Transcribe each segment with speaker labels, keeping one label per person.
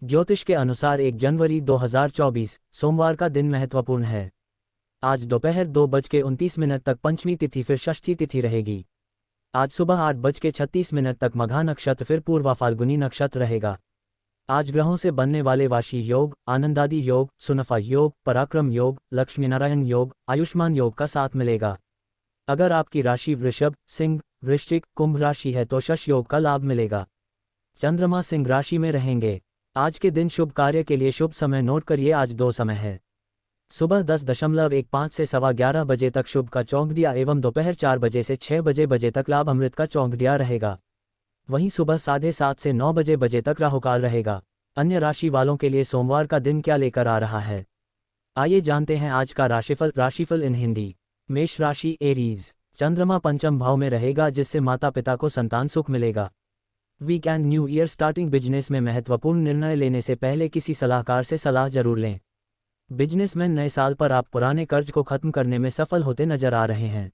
Speaker 1: ज्योतिष के अनुसार 1 जनवरी 2024 सोमवार का दिन महत्वपूर्ण है। आज दोपहर 2:29 तक पंचमी तिथि फिर षष्ठी तिथि रहेगी। आज सुबह 8:36 तक मघा नक्षत्र फिर पूर्वा फाल्गुनी नक्षत्र रहेगा। आज ग्रहों से बनने वाले वाशी योग, आनंदादि योग, सुनफा योग, पराक्रम योग, लक्ष्मीनारायण योग, आयुष्मान योग का साथ मिलेगा। अगर आपकी राशि वृषभ, सिंह, वृश्चिक, कुंभ राशि है तो शश योग का लाभ मिलेगा। चंद्रमा सिंह राशि में रहेंगे। आज के दिन शुभ कार्य के लिए शुभ समय नोट करिए। आज दो समय है, सुबह 10:15 से 11:15 बजे तक शुभ का चौंक एवं दोपहर 4 बजे से 6 बजे तक लाभ अमृत का चौंक रहेगा। वहीं सुबह 7:30 से 9 बजे तक राहुकाल रहेगा। अन्य राशि वालों के लिए सोमवार का दिन क्या लेकर आ रहा है, आइए जानते हैं आज का राशिफल इन हिंदी। मेष राशि एरीज, चंद्रमा पंचम भाव में रहेगा जिससे माता पिता को संतान सुख मिलेगा। Weekend new year starting business में महत्वपूर्ण निर्णय लेने से पहले किसी सलाहकार से सलाह जरूर लें। बिजनेसमैन नए साल पर आप पुराने कर्ज को खत्म करने में सफल होते नजर आ रहे हैं।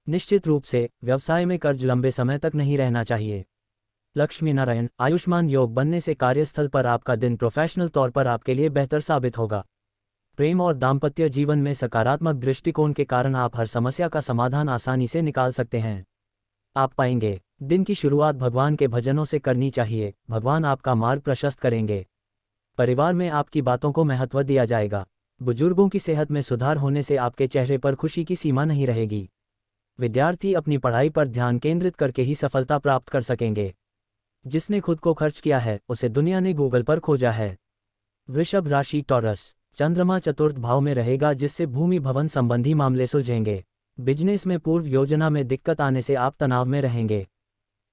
Speaker 1: निश्चित रूप से व्यवसाय में कर्ज लंबे समय तक नहीं रहना चाहिए। लक्ष्मी नारायण आयुष्मान योग बनने से कार्यस्थल पर आपका दिन प्रोफेशनल तौर पर आपके लिए बेहतर साबित होगा। प्रेम और दाम्पत्य जीवन में सकारात्मक दृष्टिकोण के कारण आप हर समस्या का समाधान आसानी से निकाल सकते हैं। आप पाएंगे दिन की शुरुआत भगवान के भजनों से करनी चाहिए, भगवान आपका मार्ग प्रशस्त करेंगे। परिवार में आपकी बातों को महत्व दिया जाएगा। बुजुर्गों की सेहत में सुधार होने से आपके चेहरे पर खुशी की सीमा नहीं रहेगी। विद्यार्थी अपनी पढ़ाई पर ध्यान केंद्रित करके ही सफलता प्राप्त कर सकेंगे। जिसने खुद को खर्च किया है उसे दुनिया ने गूगल पर खोजा है। वृषभ राशि टॉरस, चंद्रमा चतुर्थ भाव में रहेगा जिससे भूमि भवन संबंधी मामले सुलझेंगे। बिजनेस में पूर्व योजना में दिक्कत आने से आप तनाव में रहेंगे।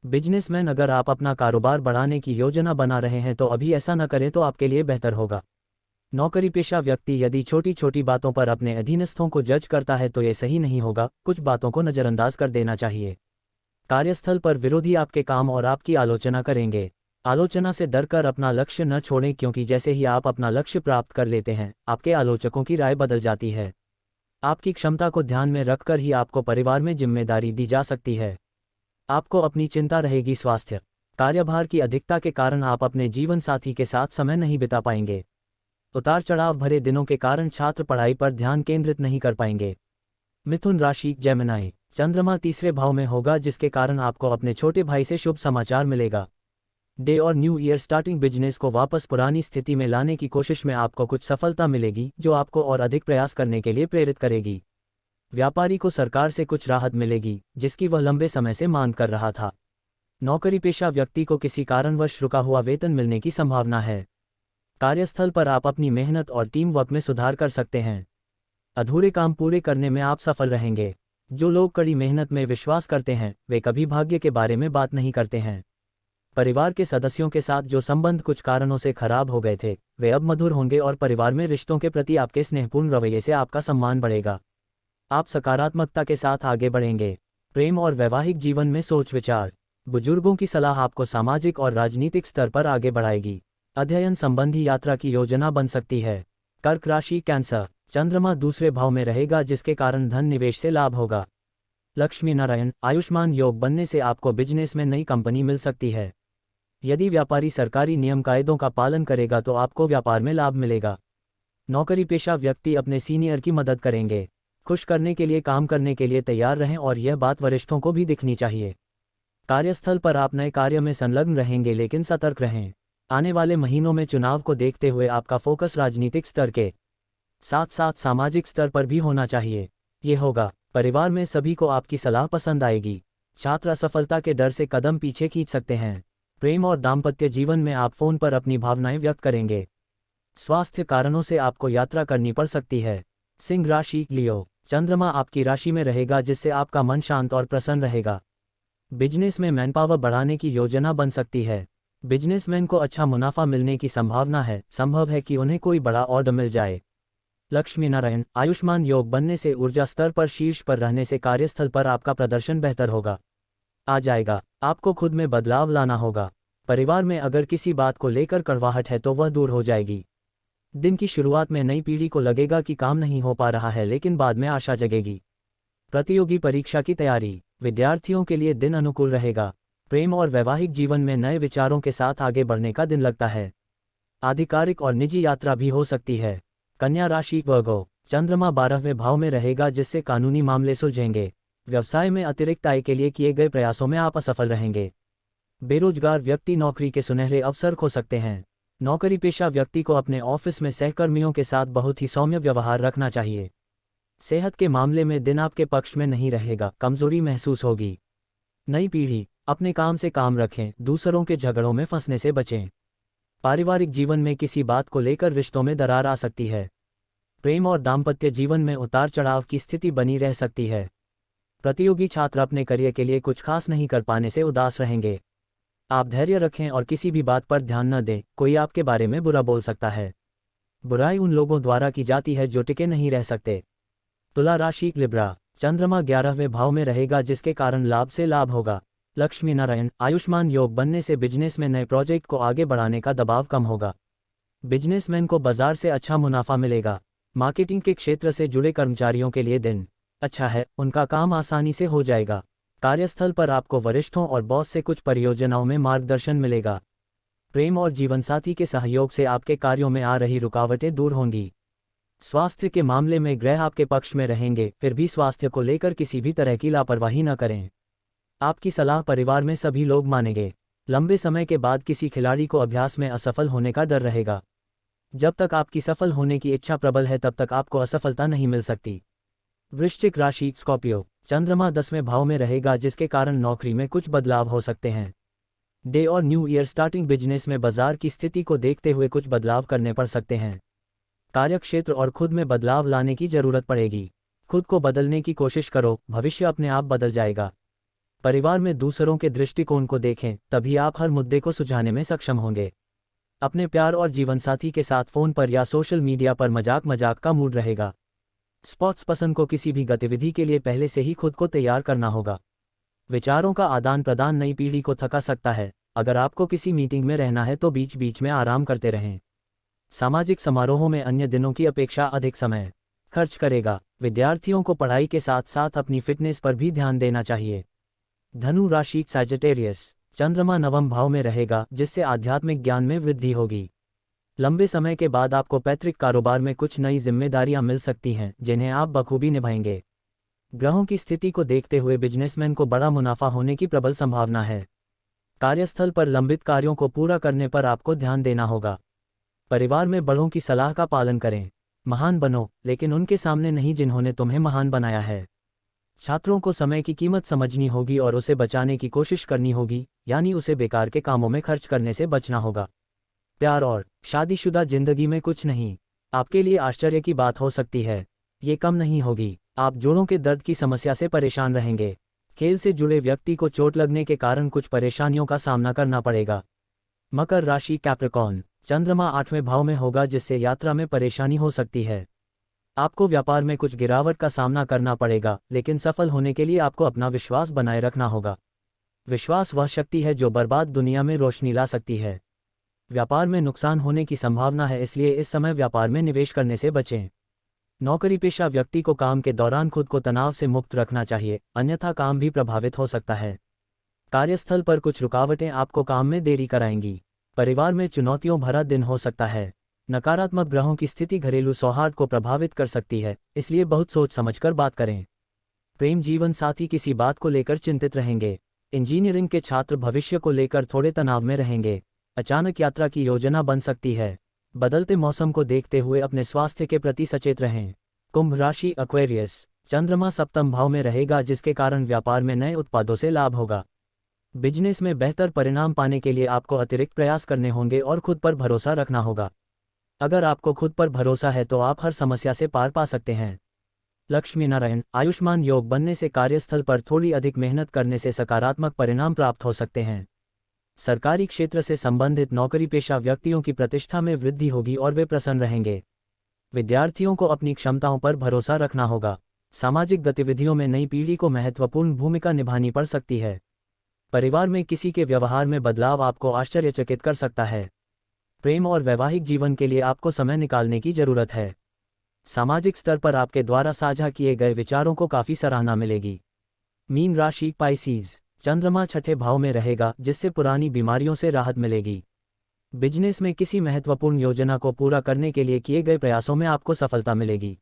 Speaker 1: बिजनेसमैन अगर आप अपना कारोबार बढ़ाने की योजना बना रहे हैं तो अभी ऐसा न करें तो आपके लिए बेहतर होगा। नौकरी पेशा व्यक्ति यदि छोटी छोटी बातों पर अपने अधीनस्थों को जज करता है तो ये सही नहीं होगा, कुछ बातों को नज़रअंदाज कर देना चाहिए। कार्यस्थल पर विरोधी आपके काम और आपकी आलोचना करेंगे। आलोचना से डरकर अपना लक्ष्य न छोड़ें क्योंकि जैसे ही आप अपना लक्ष्य प्राप्त कर लेते हैं आपके आलोचकों की राय बदल जाती है। आपकी क्षमता को ध्यान में रखकर ही आपको परिवार में जिम्मेदारी दी जा सकती है। आपको अपनी चिंता रहेगी स्वास्थ्य, कार्यभार की अधिकता के कारण आप अपने जीवन साथी के साथ समय नहीं बिता पाएंगे। उतार चढ़ाव भरे दिनों के कारण छात्र पढ़ाई पर ध्यान केंद्रित नहीं कर पाएंगे। मिथुन राशि जेमिनी, चंद्रमा तीसरे भाव में होगा जिसके कारण आपको अपने छोटे भाई से शुभ समाचार मिलेगा। डे और न्यू ईयर स्टार्टिंग बिजनेस को वापस पुरानी स्थिति में लाने की कोशिश में आपको कुछ सफलता मिलेगी जो आपको और अधिक प्रयास करने के लिए प्रेरित करेगी। व्यापारी को सरकार से कुछ राहत मिलेगी जिसकी वह लंबे समय से मांग कर रहा था। नौकरी पेशा व्यक्ति को किसी कारणवश रुका हुआ वेतन मिलने की संभावना है। कार्यस्थल पर आप अपनी मेहनत और टीम वर्क में सुधार कर सकते हैं। अधूरे काम पूरे करने में आप सफल रहेंगे। जो लोग कड़ी मेहनत में विश्वास करते हैं वे कभी भाग्य के बारे में बात नहीं करते हैं। परिवार के सदस्यों के साथ जो संबंध कुछ कारणों से खराब हो गए थे वे अब मधुर होंगे और परिवार में रिश्तों के प्रति आपके स्नेहपूर्ण रवैये से आपका सम्मान बढ़ेगा। आप सकारात्मकता के साथ आगे बढ़ेंगे। प्रेम और वैवाहिक जीवन में सोच विचार, बुजुर्गों की सलाह आपको सामाजिक और राजनीतिक स्तर पर आगे बढ़ाएगी। अध्ययन संबंधी यात्रा की योजना बन सकती है। कर्क राशि कैंसर, चंद्रमा दूसरे भाव में रहेगा जिसके कारण धन निवेश से लाभ होगा। लक्ष्मी नारायण आयुष्मान योग बनने से आपको बिजनेस में नई कंपनी मिल सकती है। यदि व्यापारी सरकारी नियम कायदों का पालन करेगा तो आपको व्यापार में लाभ मिलेगा। नौकरी पेशा व्यक्ति अपने सीनियर की मदद करेंगे। खुश करने के लिए काम करने के लिए तैयार रहें और यह बात वरिष्ठों को भी दिखनी चाहिए। कार्यस्थल पर आप नए कार्य में संलग्न रहेंगे लेकिन सतर्क रहें। आने वाले महीनों में चुनाव को देखते हुए आपका फोकस राजनीतिक स्तर के साथ साथ सामाजिक स्तर पर भी होना चाहिए। ये होगा। परिवार में सभी को आपकी सलाह पसंद आएगी। छात्र असफलता के डर से कदम पीछे खींच सकते हैं। प्रेम और दाम्पत्य जीवन में आप फोन पर अपनी भावनाएं व्यक्त करेंगे। स्वास्थ्य कारणों से आपको यात्रा करनी पड़ सकती है। सिंह राशि लियो, चंद्रमा आपकी राशि में रहेगा जिससे आपका मन शांत और प्रसन्न रहेगा। बिजनेस में मैनपावर बढ़ाने की योजना बन सकती है। बिजनेसमैन को अच्छा मुनाफा मिलने की संभावना है। संभव है कि उन्हें कोई बड़ा ऑर्डर मिल जाए। लक्ष्मी नारायण आयुष्मान योग बनने से ऊर्जा स्तर पर शीर्ष पर रहने से कार्यस्थल पर आपका प्रदर्शन बेहतर होगा आ जाएगा। आपको खुद में बदलाव लाना होगा। परिवार में अगर किसी बात को लेकर कड़वाहट है तो वह दूर हो जाएगी। दिन की शुरुआत में नई पीढ़ी को लगेगा कि काम नहीं हो पा रहा है लेकिन बाद में आशा जगेगी। प्रतियोगी परीक्षा की तैयारी, विद्यार्थियों के लिए दिन अनुकूल रहेगा। प्रेम और वैवाहिक जीवन में नए विचारों के साथ आगे बढ़ने का दिन लगता है। आधिकारिक और निजी यात्रा भी हो सकती है। कन्या राशि वर्गो, चंद्रमा 12वें भाव में रहेगा जिससे कानूनी मामले सुलझेंगे। व्यवसाय में अतिरिक्त आय के लिए किए गए प्रयासों में आप असफल रहेंगे। बेरोजगार व्यक्ति नौकरी के सुनहरे अवसर खो सकते हैं। नौकरी पेशा व्यक्ति को अपने ऑफिस में सहकर्मियों के साथ बहुत ही सौम्य व्यवहार रखना चाहिए। सेहत के मामले में दिन आपके पक्ष में नहीं रहेगा, कमजोरी महसूस होगी। नई पीढ़ी, अपने काम से काम रखें, दूसरों के झगड़ों में फंसने से बचें। पारिवारिक जीवन में किसी बात को लेकर रिश्तों में दरार आ सकती है। प्रेम और दाम्पत्य जीवन में उतार चढ़ाव की स्थिति बनी रह सकती है। प्रतियोगी छात्र अपने करियर के लिए कुछ खास नहीं कर पाने से उदास रहेंगे। आप धैर्य रखें और किसी भी बात पर ध्यान न दें, कोई आपके बारे में बुरा बोल सकता है। बुराई उन लोगों द्वारा की जाती है जो टिके नहीं रह सकते। तुला राशि लिब्रा, चंद्रमा 11वें भाव में रहेगा जिसके कारण लाभ से लाभ होगा। लक्ष्मी नारायण, आयुष्मान योग बनने से बिजनेस में नए प्रोजेक्ट को आगे बढ़ाने का दबाव कम होगा। बिजनेसमैन को बाजार से अच्छा मुनाफा मिलेगा। मार्केटिंग के क्षेत्र से जुड़े कर्मचारियों के लिए दिन अच्छा है, उनका काम आसानी से हो जाएगा। कार्यस्थल पर आपको वरिष्ठों और बॉस से कुछ परियोजनाओं में मार्गदर्शन मिलेगा। प्रेम और जीवनसाथी के सहयोग से आपके कार्यों में आ रही रुकावटें दूर होंगी। स्वास्थ्य के मामले में ग्रह आपके पक्ष में रहेंगे, फिर भी स्वास्थ्य को लेकर किसी भी तरह की लापरवाही न करें। आपकी सलाह परिवार में सभी लोग मानेंगे। लंबे समय के बाद किसी खिलाड़ी को अभ्यास में असफल होने का डर रहेगा। जब तक आपकी सफल होने की इच्छा प्रबल है तब तक आपको असफलता नहीं मिल सकती। वृश्चिक राशि स्कॉर्पियो, चंद्रमा 10वें भाव में रहेगा जिसके कारण नौकरी में कुछ बदलाव हो सकते हैं। डे और न्यू ईयर स्टार्टिंग बिजनेस में बाजार की स्थिति को देखते हुए कुछ बदलाव करने पड़ सकते हैं। कार्यक्षेत्र और खुद में बदलाव लाने की जरूरत पड़ेगी। खुद को बदलने की कोशिश करो, भविष्य अपने आप बदल जाएगा। परिवार में दूसरों के दृष्टिकोण को देखें, तभी आप हर मुद्दे को सुलझाने में सक्षम होंगे। अपने प्यार और जीवनसाथी के साथ फोन पर या सोशल मीडिया पर मजाक का मूड रहेगा। स्पोर्ट्स पसंद को किसी भी गतिविधि के लिए पहले से ही खुद को तैयार करना होगा। विचारों का आदान प्रदान नई पीढ़ी को थका सकता है। अगर आपको किसी मीटिंग में रहना है तो बीच बीच में आराम करते रहें। सामाजिक समारोहों में अन्य दिनों की अपेक्षा अधिक समय खर्च करेगा। विद्यार्थियों को पढ़ाई के साथ साथ अपनी फिटनेस पर भी ध्यान देना चाहिए। धनु राशि सैजिटेरियस, चंद्रमा 9वें भाव में रहेगा जिससे आध्यात्मिक ज्ञान में वृद्धि होगी। लंबे समय के बाद आपको पैतृक कारोबार में कुछ नई जिम्मेदारियां मिल सकती हैं जिन्हें आप बखूबी निभाएंगे। ग्रहों की स्थिति को देखते हुए बिजनेसमैन को बड़ा मुनाफा होने की प्रबल संभावना है। कार्यस्थल पर लंबित कार्यों को पूरा करने पर आपको ध्यान देना होगा। परिवार में बड़ों की सलाह का पालन करें। महान बनो, लेकिन उनके सामने नहीं जिन्होंने तुम्हें महान बनाया है। छात्रों को समय की कीमत समझनी होगी और उसे बचाने की कोशिश करनी होगी, यानी उसे बेकार के कामों में खर्च करने से बचना होगा। प्यार और शादीशुदा जिंदगी में कुछ नहीं। आपके लिए आश्चर्य की बात हो सकती है, ये कम नहीं होगी। आप जोड़ों के दर्द की समस्या से परेशान रहेंगे। खेल से जुड़े व्यक्ति को चोट लगने के कारण कुछ परेशानियों का सामना करना पड़ेगा। मकर राशि कैप्रिकॉर्न, चंद्रमा 8वें भाव में होगा जिससे यात्रा में परेशानी हो सकती है। आपको व्यापार में कुछ गिरावट का सामना करना पड़ेगा, लेकिन सफल होने के लिए आपको अपना विश्वास बनाए रखना होगा। विश्वास वह शक्ति है जो बर्बाद दुनिया में रोशनी ला सकती है। व्यापार में नुकसान होने की संभावना है, इसलिए इस समय व्यापार में निवेश करने से बचें। नौकरी पेशा व्यक्ति को काम के दौरान खुद को तनाव से मुक्त रखना चाहिए, अन्यथा काम भी प्रभावित हो सकता है। कार्यस्थल पर कुछ रुकावटें आपको काम में देरी कराएंगी। परिवार में चुनौतियों भरा दिन हो सकता है। नकारात्मक ग्रहों की स्थिति घरेलू सौहार्द को प्रभावित कर सकती है, इसलिए बहुत सोच समझकर बात करें। प्रेम जीवन साथी किसी बात को लेकर चिंतित रहेंगे। इंजीनियरिंग के छात्र भविष्य को लेकर थोड़े तनाव में रहेंगे। अचानक यात्रा की योजना बन सकती है। बदलते मौसम को देखते हुए अपने स्वास्थ्य के प्रति सचेत रहें। कुंभ राशि एक्वेरियस, चंद्रमा 7वें भाव में रहेगा जिसके कारण व्यापार में नए उत्पादों से लाभ होगा। बिजनेस में बेहतर परिणाम पाने के लिए आपको अतिरिक्त प्रयास करने होंगे और खुद पर भरोसा रखना होगा। अगर आपको खुद पर भरोसा है तो आप हर समस्या से पार पा सकते हैं। लक्ष्मी नारायण, आयुष्मान योग बनने से कार्यस्थल पर थोड़ी अधिक मेहनत करने से सकारात्मक परिणाम प्राप्त हो सकते हैं। सरकारी क्षेत्र से संबंधित नौकरी पेशा व्यक्तियों की प्रतिष्ठा में वृद्धि होगी और वे प्रसन्न रहेंगे। विद्यार्थियों को अपनी क्षमताओं पर भरोसा रखना होगा। सामाजिक गतिविधियों में नई पीढ़ी को महत्वपूर्ण भूमिका निभानी पड़ सकती है। परिवार में किसी के व्यवहार में बदलाव आपको आश्चर्यचकित कर सकता है। प्रेम और वैवाहिक जीवन के लिए आपको समय निकालने की जरूरत है। सामाजिक स्तर पर आपके द्वारा साझा किए गए विचारों को काफी सराहना मिलेगी। मीन राशि पाइसीज, चंद्रमा 6ठे भाव में रहेगा जिससे पुरानी बीमारियों से राहत मिलेगी। बिजनेस में किसी महत्वपूर्ण योजना को पूरा करने के लिए किए गए प्रयासों में आपको सफलता मिलेगी।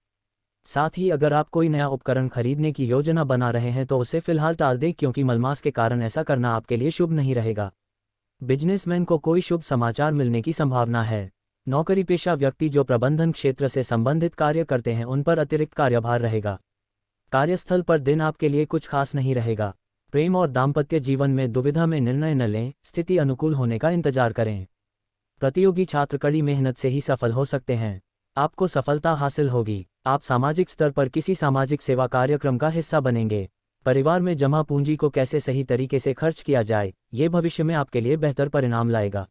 Speaker 1: साथ ही अगर आप कोई नया उपकरण खरीदने की योजना बना रहे हैं तो उसे फिलहाल टाल दें, क्योंकि मलमास के कारण ऐसा करना आपके लिए शुभ नहीं रहेगा। बिजनेसमैन को कोई शुभ समाचार मिलने की संभावना है। नौकरी पेशा व्यक्ति जो प्रबंधन क्षेत्र से संबंधित कार्य करते हैं उन पर अतिरिक्त कार्यभार रहेगा। कार्यस्थल पर दिन आपके लिए कुछ खास नहीं रहेगा। प्रेम और दाम्पत्य जीवन में दुविधा में निर्णय न लें, स्थिति अनुकूल होने का इंतजार करें। प्रतियोगी छात्र कड़ी मेहनत से ही सफल हो सकते हैं। आपको सफलता हासिल होगी। आप सामाजिक स्तर पर किसी सामाजिक सेवा कार्यक्रम का हिस्सा बनेंगे। परिवार में जमा पूंजी को कैसे सही तरीके से खर्च किया जाए, ये भविष्य में आपके लिए बेहतर परिणाम लाएगा।